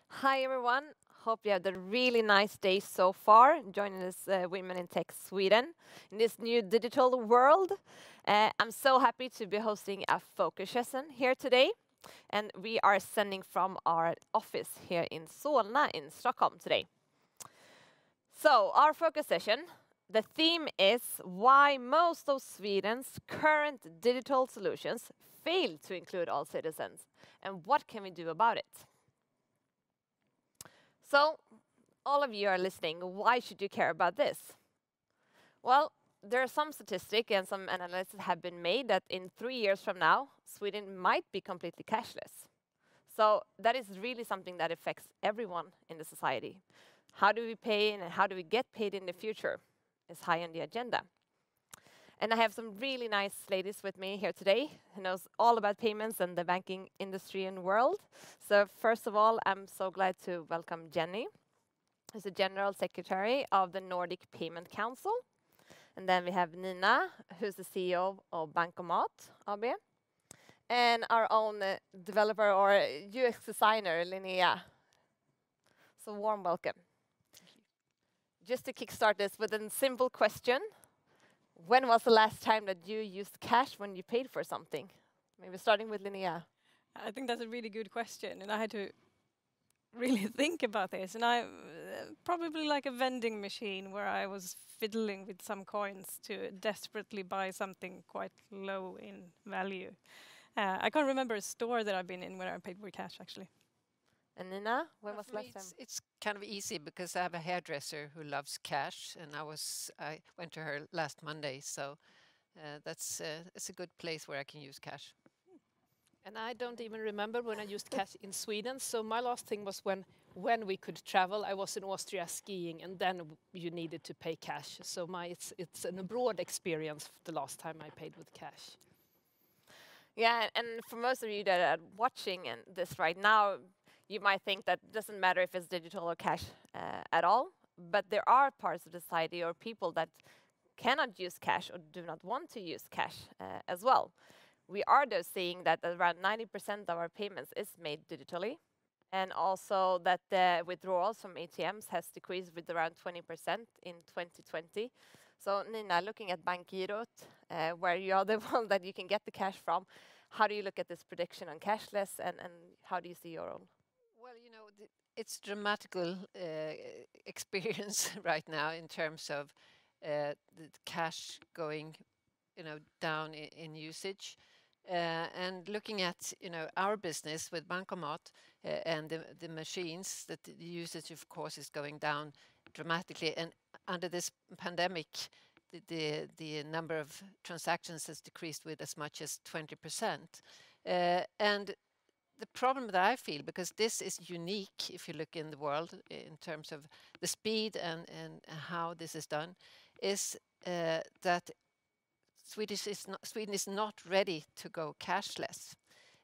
Hi everyone, hope you had a really nice day so far joining us Women in Tech Sweden in this new digital world. I'm so happy to be hosting a focus session here today, and we are sending from our office here in Solna in Stockholm today. So our focus session, the theme is why most of Sweden's current digital solutions fail to include all citizens and what can we do about it. So, all of you are listening, why should you care about this? Well, there are some statistics and some analysis have been made that in 3 years from now, Sweden might be completely cashless. So that is really something that affects everyone in the society. How do we pay and how do we get paid in the future is high on the agenda. And I have some really nice ladies with me here today who knows all about payments and the banking industry and world. So first of all, I'm so glad to welcome Jenny, who's the General Secretary of the Nordic Payment Council. And then we have Nina, who's the CEO of Bankomat AB. And our own developer or UX designer, Linnea. So warm welcome. Just to kickstart this with a simple question. When was the last time that you used cash when you paid for something? Maybe starting with Linnea. I think that's a really good question, and I had to really think about this. And I probably like a vending machine where I was fiddling with some coins to desperately buy something quite low in value. I can't remember a store that I've been in where I paid with cash actually. And Nina, when was For the me, last time? it's kind of easy because I have a hairdresser who loves cash, and I went to her last Monday, so it's a good place where I can use cash. And I don't even remember when I used cash in Sweden. So my last thing was when we could travel. I was in Austria skiing, and then you needed to pay cash. So it's an abroad experience. The last time I paid with cash. Yeah, and for most of you that are watching this right now, you might think that it doesn't matter if it's digital or cash at all, but there are parts of the society or people that cannot use cash or do not want to use cash as well. We are though seeing that around 90% of our payments is made digitally, and also that the withdrawals from ATMs has decreased with around 20% in 2020. So Nina, looking at Bankgirot, where you are the one that you can get the cash from, how do you look at this prediction on cashless and how do you see your role? Well, it's dramatical experience right now in terms of the cash going, down in usage. And looking at our business with Bankomat and the machines, that the usage of course is going down dramatically. And under this pandemic, the number of transactions has decreased with as much as 20%. And the problem that I feel, because this is unique if you look in the world in terms of the speed and how this is done, is that Sweden is not ready to go cashless.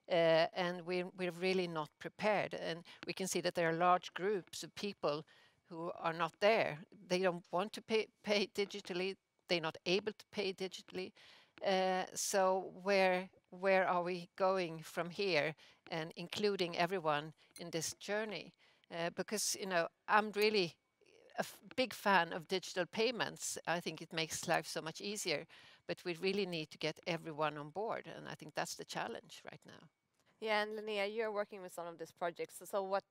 And we're really not prepared. And we can see that there are large groups of people who are not there. They don't want to pay digitally. They're not able to pay digitally. So where are we going from here, and including everyone in this journey? Because I'm really a big fan of digital payments. I think it makes life so much easier, but we really need to get everyone on board, and I think that's the challenge right now. Yeah, and Linnea, you're working with some of these projects. So what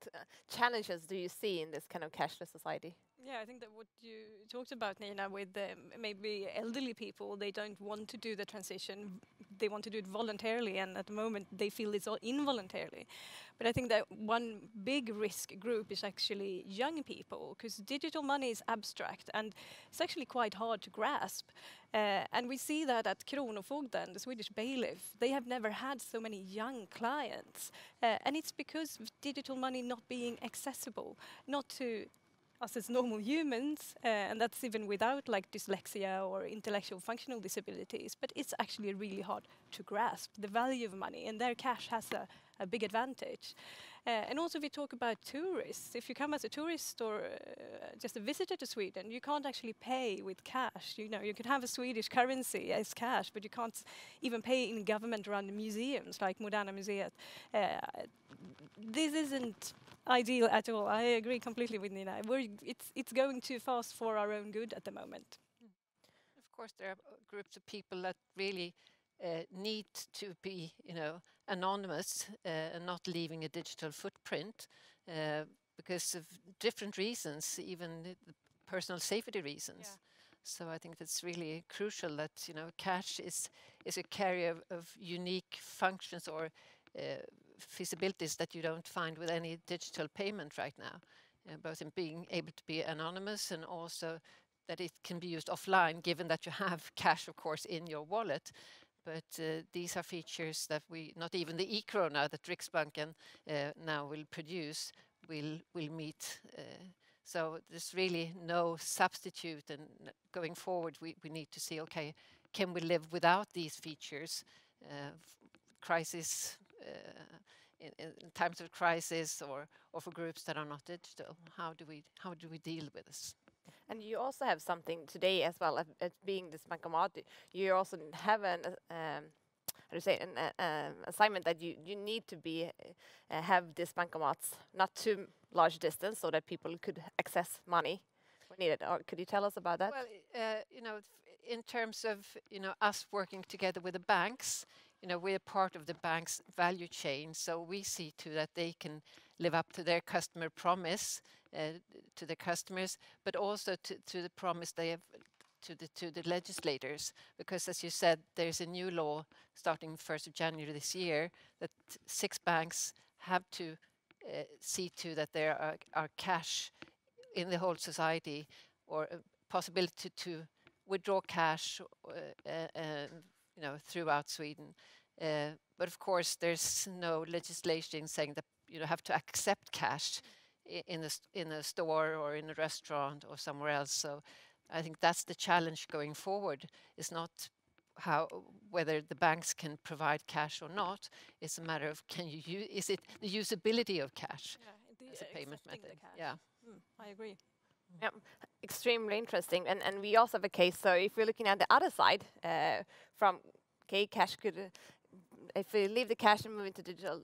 challenges do you see in this kind of cashless society? Yeah, I think that what you talked about, Nina, with maybe elderly people, they don't want to do the transition. They want to do it voluntarily, and at the moment they feel it's all involuntarily. But I think that one big risk group is actually young people, because digital money is abstract and it's actually quite hard to grasp. And we see that at Kronofogden, the Swedish bailiff, they have never had so many young clients. And it's because of digital money not being accessible, not to us as normal humans, and that's even without like dyslexia or intellectual functional disabilities, but it's actually a really hard to grasp the value of money, and there cash has a big advantage. And also, if we talk about tourists, if you come as a tourist or just a visitor to Sweden, you can't actually pay with cash. You know, you can have a Swedish currency as cash, but you can't even pay in government-run museums like Moderna Museet. This isn't ideal at all. I agree completely with Nina. It's going too fast for our own good at the moment. Of course, there are groups of people that really need to be, anonymous and not leaving a digital footprint because of different reasons, even the personal safety reasons. Yeah. So I think that's really crucial that cash is a carrier of unique functions or feasibilities that you don't find with any digital payment right now, both in being able to be anonymous and also that it can be used offline, given that you have cash, of course, in your wallet. But these are features that not even the e-krona that Riksbanken now will produce will meet. So there's really no substitute, and going forward we need to see, okay, can we live without these features? Crisis, in times of crisis or for groups that are not digital, how do we deal with this? And you also have something today as well, as being this bankomat. You also have an assignment that you need to have these bankomats not too large distance so that people could access money when needed. Or could you tell us about that? Well, in terms of us working together with the banks, we're part of the bank's value chain, so we see to that they can live up to their customer promise to the customers, but also to the promise they have to the legislators, because as you said, there's a new law starting 1st of January this year that 6 banks have to see to that there are cash in the whole society, or a possibility to withdraw cash throughout Sweden. But of course, there's no legislation saying that you have to accept cash in a store or in a restaurant or somewhere else. So I think that's the challenge going forward. It's not whether the banks can provide cash or not. It's a matter of is it the usability of cash as a payment method? Yeah, I agree. Yeah, extremely interesting. And we also have a case. So if we're looking at the other side, cash could. If we leave the cash and move into digital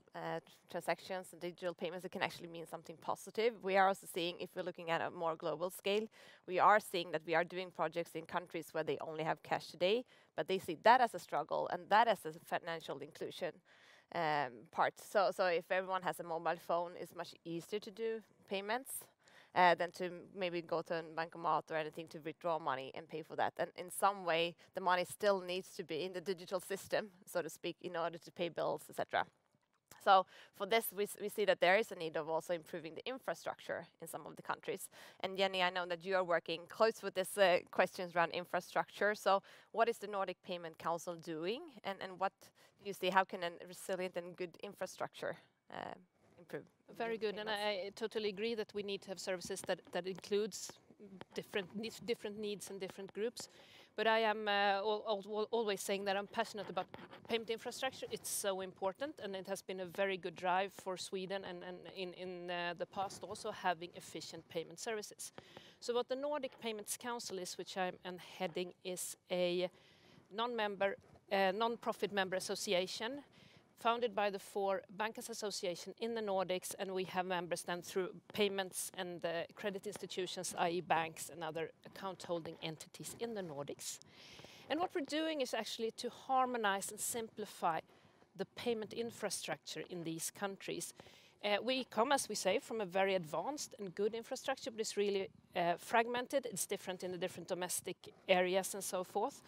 transactions and digital payments, it can actually mean something positive. We are also seeing, if we're looking at a more global scale, we are seeing that we are doing projects in countries where they only have cash today, but they see that as a struggle and that as a financial inclusion part. So if everyone has a mobile phone, it's much easier to do payments than to maybe go to a bankomat or anything to withdraw money and pay for that. And in some way, the money still needs to be in the digital system, so to speak, in order to pay bills, etc. So for this, we see that there is a need of also improving the infrastructure in some of the countries. And Jenny, I know that you are working close with this questions around infrastructure. So what is the Nordic Payment Council doing? And what do you see, how can a resilient and good infrastructure improve? Very good, and I totally agree that we need to have services that includes different needs and different groups. But I am always saying that I'm passionate about payment infrastructure. It's so important, and it has been a very good drive for Sweden and in the past also having efficient payment services. So what the Nordic Payments Council is, which I'm heading, is a non-profit member association founded by the 4 bankers association in the Nordics, and we have members then through payments and credit institutions, i.e. banks and other account holding entities in the Nordics. And what we're doing is actually to harmonize and simplify the payment infrastructure in these countries. We come, as we say, from a very advanced and good infrastructure, but it's really fragmented. It's different in the different domestic areas and so forth.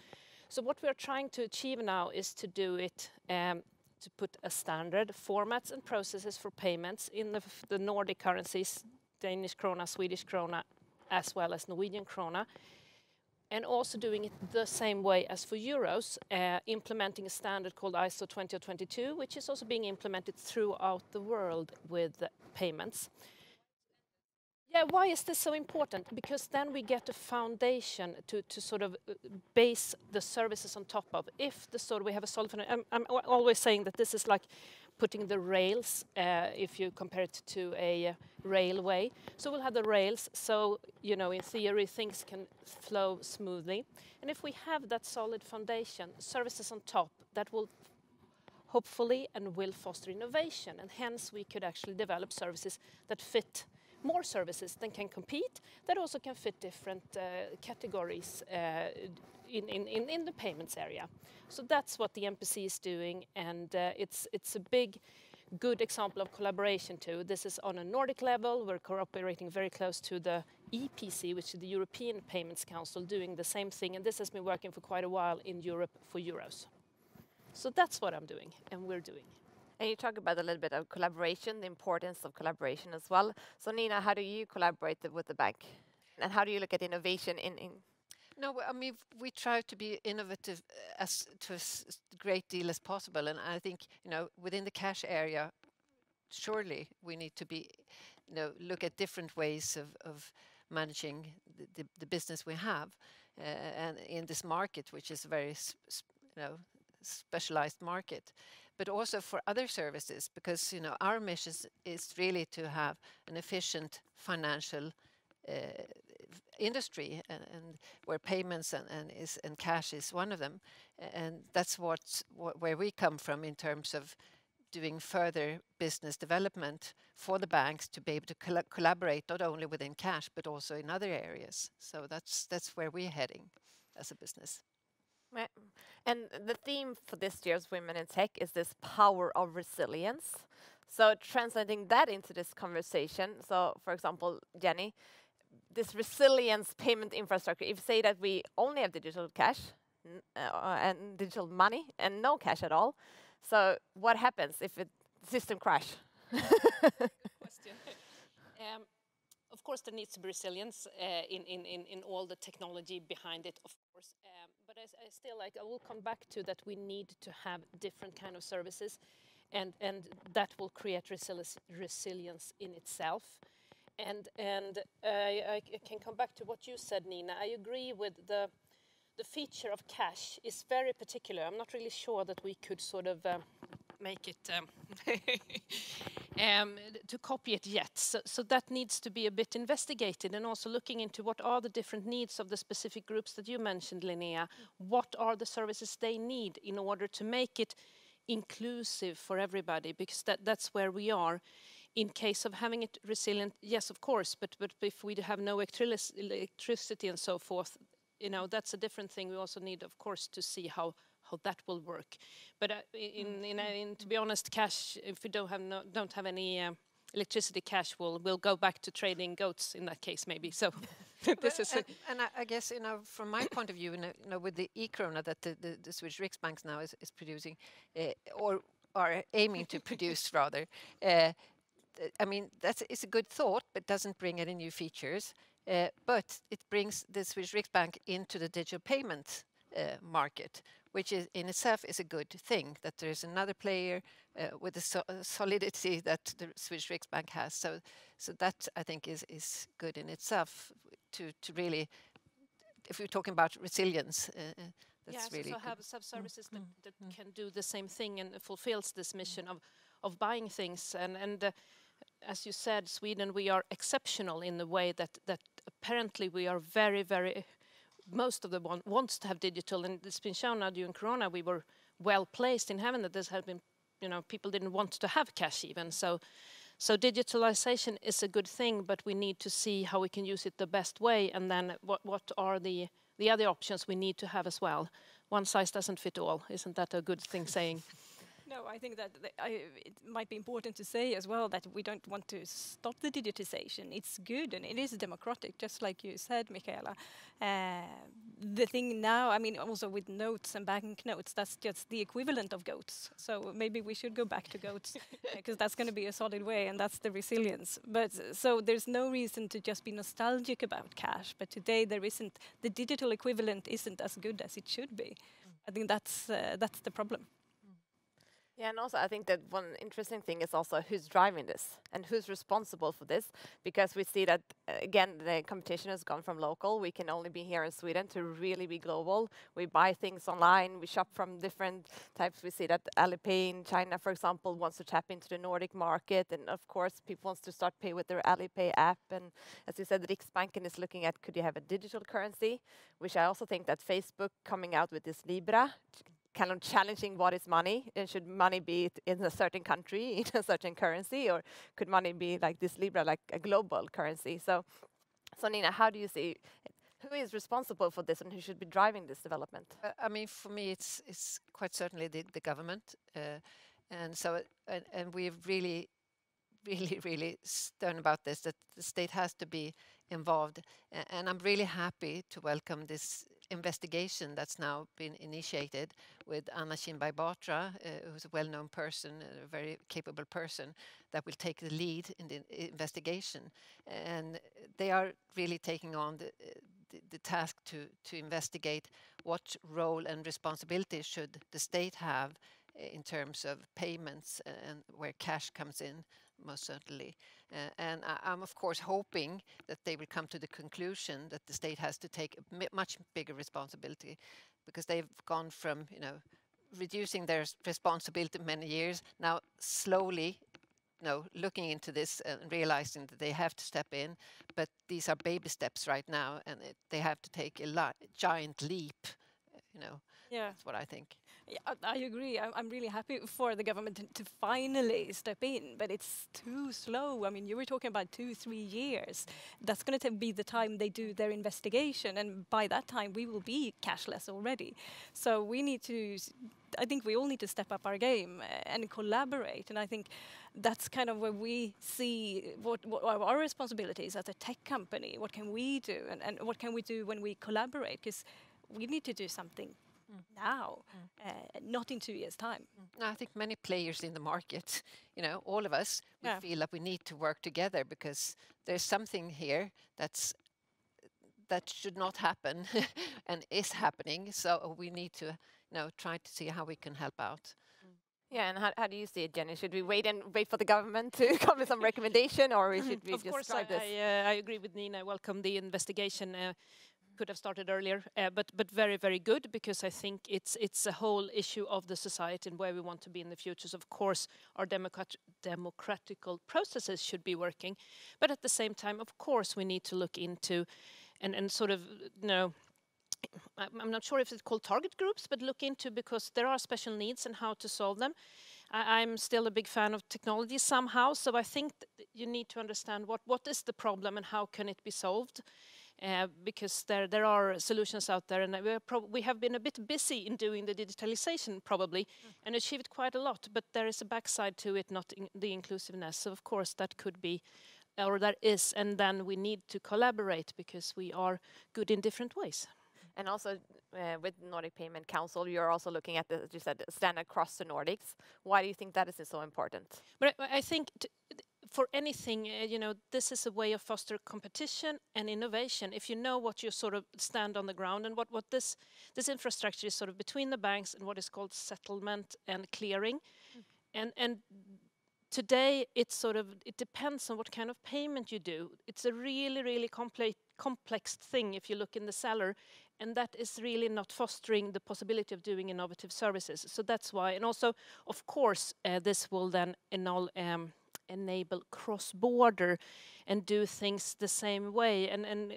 So what we're trying to achieve now is to do it to put a standard formats and processes for payments in the Nordic currencies, Danish krona, Swedish krona, as well as Norwegian krona, and also doing it the same way as for euros, implementing a standard called ISO 20022, which is also being implemented throughout the world with payments. Yeah, why is this so important? Because then we get a foundation to sort of base the services on top of. If the sort of we have a solid foundation, I'm always saying that this is like putting the rails, if you compare it to a railway. So we'll have the rails, so, you know, in theory, things can flow smoothly. And if we have that solid foundation, services on top, that will hopefully and will foster innovation, and hence we could actually develop services that fit more services that can compete, that also can fit different categories in the payments area. So that's what the MPC is doing, and it's a big, good example of collaboration too. This is on a Nordic level. We're cooperating very close to the EPC, which is the European Payments Council, doing the same thing, and this has been working for quite a while in Europe for euros. So that's what I'm doing, and we're doing. And you talk about a little bit of collaboration, the importance of collaboration as well. So Nina, how do you collaborate with the bank? And how do you look at innovation in No, I mean, we try to be innovative as to as great deal as possible. And I think, you know, within the cash area, surely we need to be, you know, look at different ways of managing the business we have. And in this market, which is a very, you know, specialized market, but also for other services, because, you know, our mission is really to have an efficient financial industry, and where payments and cash is one of them, and that's where we come from in terms of doing further business development for the banks to be able to collaborate not only within cash but also in other areas. So that's where we're heading as a business. And the theme for this year's Women in Tech is this power of resilience. So translating that into this conversation, so for example, Jenny, this resilience payment infrastructure, if you say that we only have digital cash and digital money and no cash at all, so what happens if the system crash? Question. Of course, there needs to be resilience in all the technology behind it, of course. But I still I will come back to that. We need to have different kind of services, and that will create resilience in itself. And I can come back to what you said, Nina. I agree with the feature of cash is very particular. I'm not really sure that we could sort of make it to copy it yet. So that needs to be a bit investigated, and also looking into what are the different needs of the specific groups that you mentioned, Linnea. What are the services they need in order to make it inclusive for everybody? Because that's where we are. In case of having it resilient, yes, of course, but if we have no electricity and so forth, you know, that's a different thing. We also need, of course, to see how that will work. But to be honest, cash, if we don't have any electricity, cash will go back to trading goats in that case, maybe. So this is and I guess, you know, from my point of view, you know, with the e-krona that the Swedish Riksbank now is producing, or are aiming to produce rather. I mean, it's a good thought, but doesn't bring any new features. But it brings the Swedish Riksbank into the digital payment market, which is in itself is a good thing, that there is another player with the solidity that the Swedish Riksbank has. So that, I think, is good in itself to really, if we're talking about resilience, that's really good. Have services that can do the same thing and fulfills this mission of buying things. And as you said, Sweden, we are exceptional in the way that apparently we are very, very, most of the one wants to have digital, and it's been shown now during Corona we were well placed in having that. This had been, you know, people didn't want to have cash even. So digitalization is a good thing, but we need to see how we can use it the best way, and then what are the other options we need to have as well. One size doesn't fit all. Isn't that a good thing saying? No, I think that it might be important to say as well that we don't want to stop the digitization. It's good and it is democratic, just like you said, Michaela. The thing now, I mean, also with notes and bank notes, that's just the equivalent of goats. So maybe we should go back to goats because that's going to be a solid way, and that's the resilience. But so there's no reason to just be nostalgic about cash. But today there isn't, the digital equivalent isn't as good as it should be. I think that's the problem. Yeah, and also I think that one interesting thing is also who's driving this and who's responsible for this, because we see that again the competition has gone from local. We can only be here in Sweden to really be global. We buy things online, we shop from different types. We see that Alipay in China, for example, wants to tap into the Nordic market, and of course people wants to start pay with their Alipay app. And as you said, Riksbanken is looking at could you have a digital currency, which I also think that Facebook coming out with this Libra kind of challenging what is money, and should money be in a certain country in a certain currency, or could money be like this Libra, like a global currency? So Nina, how do you see who is responsible for this and who should be driving this development? I mean, for me, it's quite certainly the government, and so and we've really stern about this, that the state has to be involved. And I'm really happy to welcome this investigation that's now been initiated with Anna Kinberg Batra, who's a well-known person, a very capable person, that will take the lead in the investigation. And they are really taking on the task to investigate what role and responsibility should the state have in terms of payments and where cash comes in, most certainly. And I'm of course hoping that they will come to the conclusion that the state has to take a much bigger responsibility, because they've gone from, reducing their responsibility many years, now slowly, looking into this and realizing that they have to step in, but these are baby steps right now, and they have to take a giant leap, Yeah. That's what I think. Yeah, I agree. I'm really happy for the government to finally step in, but it's too slow. I mean, you were talking about 2-3 years. That's going to be the time they do their investigation, and by that time we will be cashless already. So we need to, I think we all need to step up our game and collaborate. And I think that's kind of where we see what are our responsibilities as a tech company. What can we do, and what can we do when we collaborate? Because we need to do something now, not in 2 years' time. No, I think many players in the market, all of us, we feel that we need to work together, because there's something here that should not happen and is happening. So we need to, try to see how we can help out. Yeah, and how do you see it, Jenny? Should we wait for the government to come with some recommendation, or should we of just course, drive this? I agree with Nina. I welcome the investigation. Could have started earlier, but very, very good, because I think it's a whole issue of the society and where we want to be in the future. So of course, our democratical processes should be working, but at the same time, of course, we need to look into and sort of, I'm not sure if it's called target groups, but look into, because there are special needs and how to solve them. I'm still a big fan of technology somehow, so I think you need to understand what is the problem and how can it be solved. Because there are solutions out there, and we have been a bit busy in doing the digitalization probably and achieved quite a lot, but there is a backside to it, not the inclusiveness. So of course that could be, or that is, and then we need to collaborate, because we are good in different ways. And also with Nordic Payment Council, you're also looking at, as you said, standard across the Nordics. Why do you think that is so important? But I think for anything, this is a way of foster competition and innovation. If you know what you sort of stand on the ground, and what this infrastructure is sort of between the banks and what is called settlement and clearing, and today it depends on what kind of payment you do. It's a really complex thing if you look in the cellar, and that is really not fostering the possibility of doing innovative services. So that's why, and also of course this will then enable cross-border and do things the same way, and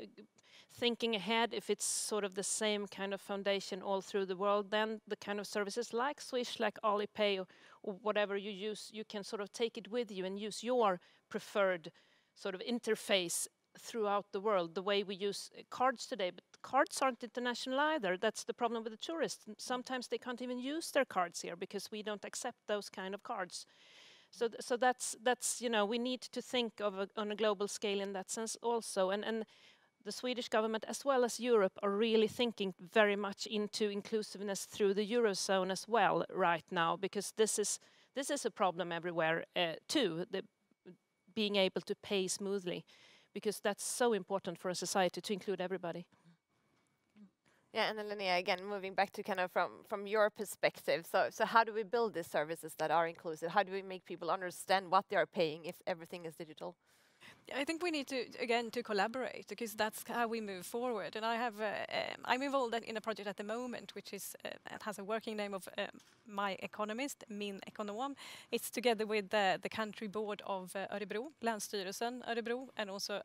thinking ahead, if it's sort of the same kind of foundation all through the world, then the kind of services like Swish, like Alipay, or whatever you use, you can sort of take it with you and use your preferred sort of interface throughout the world, the way we use cards today. But cards aren't international either. That's the problem with the tourists. Sometimes they can't even use their cards here because we don't accept those kind of cards. So that's we need to think of on a global scale in that sense also, and the Swedish government as well as Europe are really thinking very much into inclusiveness through the Eurozone as well right now, because this is a problem everywhere too, being able to pay smoothly, because that's so important for a society to include everybody. Yeah, and then Linnea, again, moving back to kind of from your perspective. So how do we build these services that are inclusive? How do we make people understand what they are paying if everything is digital? I think we need to again to collaborate because that's how we move forward. And I'm involved in a project at the moment, which is it has a working name of My Economist, Min Ekonom. It's together with the country board of Örebro, Länsstyrelsen Örebro, and also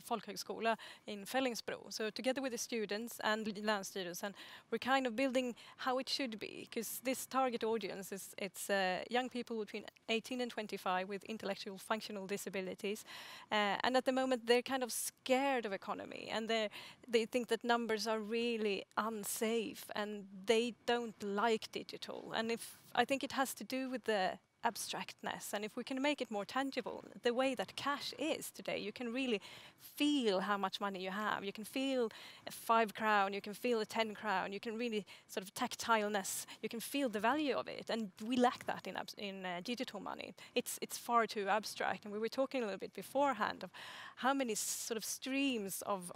Folkhögskola in Fellingsbro. So together with the students and Länsstyrelsen, we're kind of building how it should be, because this target audience is young people between 18 and 25 with intellectual functional disabilities. And at the moment, they're kind of scared of economy, and they think that numbers are really unsafe, and they don't like digital. And I think it has to do with the abstractness, and if we can make it more tangible, the way that cash is today, you can really feel how much money you have. You can feel a 5 crown, you can feel a 10 crown, you can really sort of tactileness, you can feel the value of it, and we lack that in digital money. It's far too abstract, and we were talking a little bit beforehand of how many sort of streams of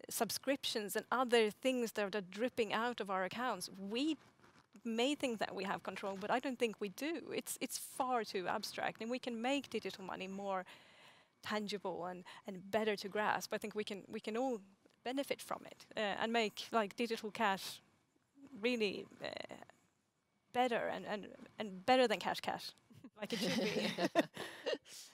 subscriptions and other things that are dripping out of our accounts. We may think that we have control, but I don't think we do. It's far too abstract, and we can make digital money more tangible and better to grasp. I think we can all benefit from it and make like digital cash really better and better than cash, like it should be.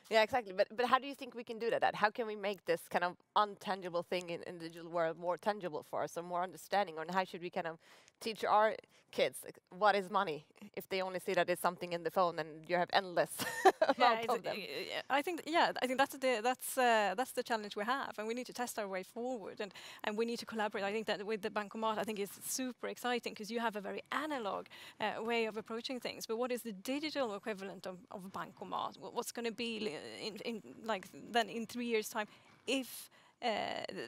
Yeah, exactly. But how do you think we can do that? How can we make this kind of untangible thing in the digital world more tangible for us, or more understanding? Or how should we kind of teach our kids like, what is money if they only see that it's something in the phone and you have endless amount of them? I think that's the challenge we have, and we need to test our way forward, and we need to collaborate. I think that with the Bankomat, I think it's super exciting because you have a very analog way of approaching things. But what is the digital equivalent of Bankomat? What's going to be in like then in 3 years' time if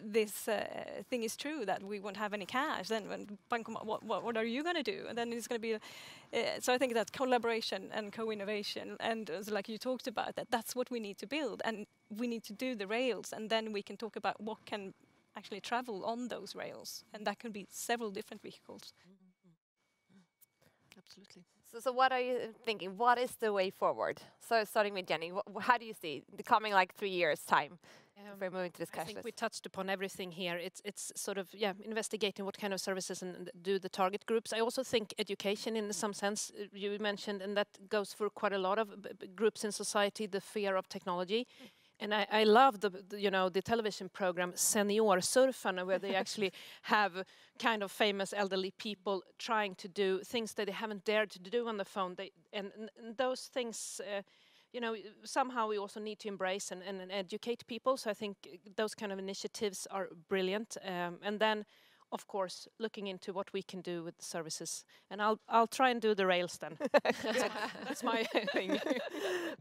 this thing is true that we won't have any cash? Then when Bankomat, what are you going to do? And then it's going to be so I think that collaboration and co-innovation, and like you talked about, that's what we need to build, and we need to do the rails, and then we can talk about what can actually travel on those rails, and that can be several different vehicles. Absolutely. So what are you thinking? What is the way forward? So starting with Jenny, how do you see the coming like 3 years time? If we're moving to this I think we cashless. touched upon everything here. It's sort of investigating what kind of services and do the target groups. I also think education, in some sense, you mentioned, and that goes for quite a lot of groups in society. The fear of technology. And I love the television program Seniorsurfarna, where they actually have kind of famous elderly people trying to do things that they haven't dared to do on the phone. And those things, somehow we also need to embrace and educate people. So I think those kind of initiatives are brilliant. And then, of course, looking into what we can do with the services. And I'll try and do the rails then. That's my thing.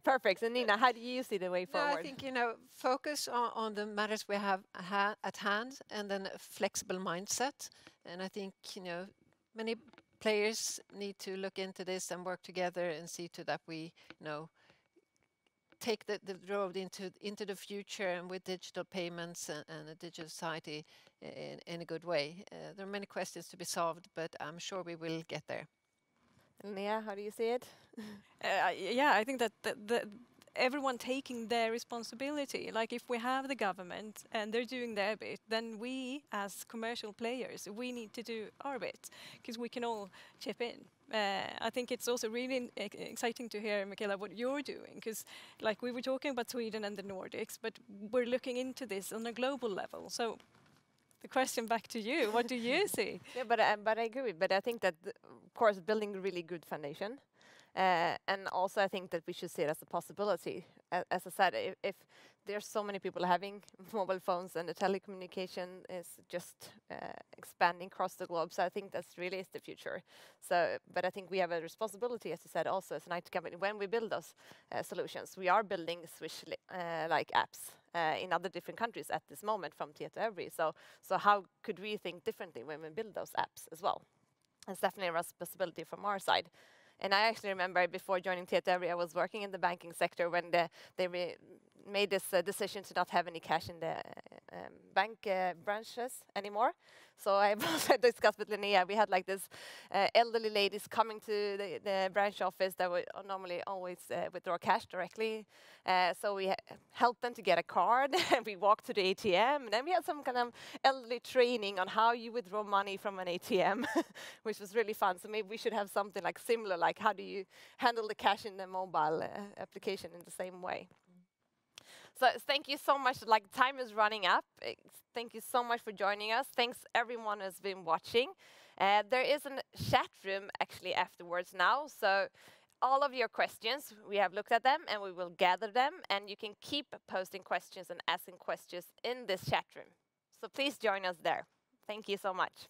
Perfect. And Nina, how do you see the way No, forward? I think, focus on the matters we have at hand, and then a flexible mindset. And I think, many players need to look into this and work together and see to that we, take the road into the future, and with digital payments and a digital society in a good way. There are many questions to be solved, but I'm sure we will get there. Linnea, how do you see it? I think that everyone taking their responsibility. Like if we have the government and they're doing their bit, then we as commercial players, we need to do our bit, because we can all chip in. I think it's also really exciting to hear, Michaela, what you're doing, because like we were talking about Sweden and the Nordics, but we're looking into this on a global level. So the question back to you, what do you see? Yeah, but I agree. But I think that, of course, building a really good foundation. And also, I think that we should see it as a possibility. As I said, if there's so many people having mobile phones and the telecommunication is just expanding across the globe, so I think that's really is the future. So, but I think we have a responsibility, as you said, also as an IT company, when we build those solutions. We are building Swish-like apps in other different countries at this moment from TietoEVRY. So how could we think differently when we build those apps as well? It's definitely a responsibility from our side. And I actually remember before joining TietoEVRY, I was working in the banking sector when they made this decision to not have any cash in the bank branches anymore. So I also discussed with Linnea, we had like this elderly ladies coming to the branch office that would normally always withdraw cash directly. So we helped them to get a card, and we walked to the ATM, and then we had some kind of elderly training on how you withdraw money from an ATM, which was really fun. So maybe we should have something like similar, like how do you handle the cash in the mobile application in the same way. So thank you so much. Like, time is running up. Thank you so much for joining us. Thanks everyone who's been watching. There is a chat room actually afterwards now. So all of your questions, we have looked at them and we will gather them. And you can keep posting questions and asking questions in this chat room. So please join us there. Thank you so much.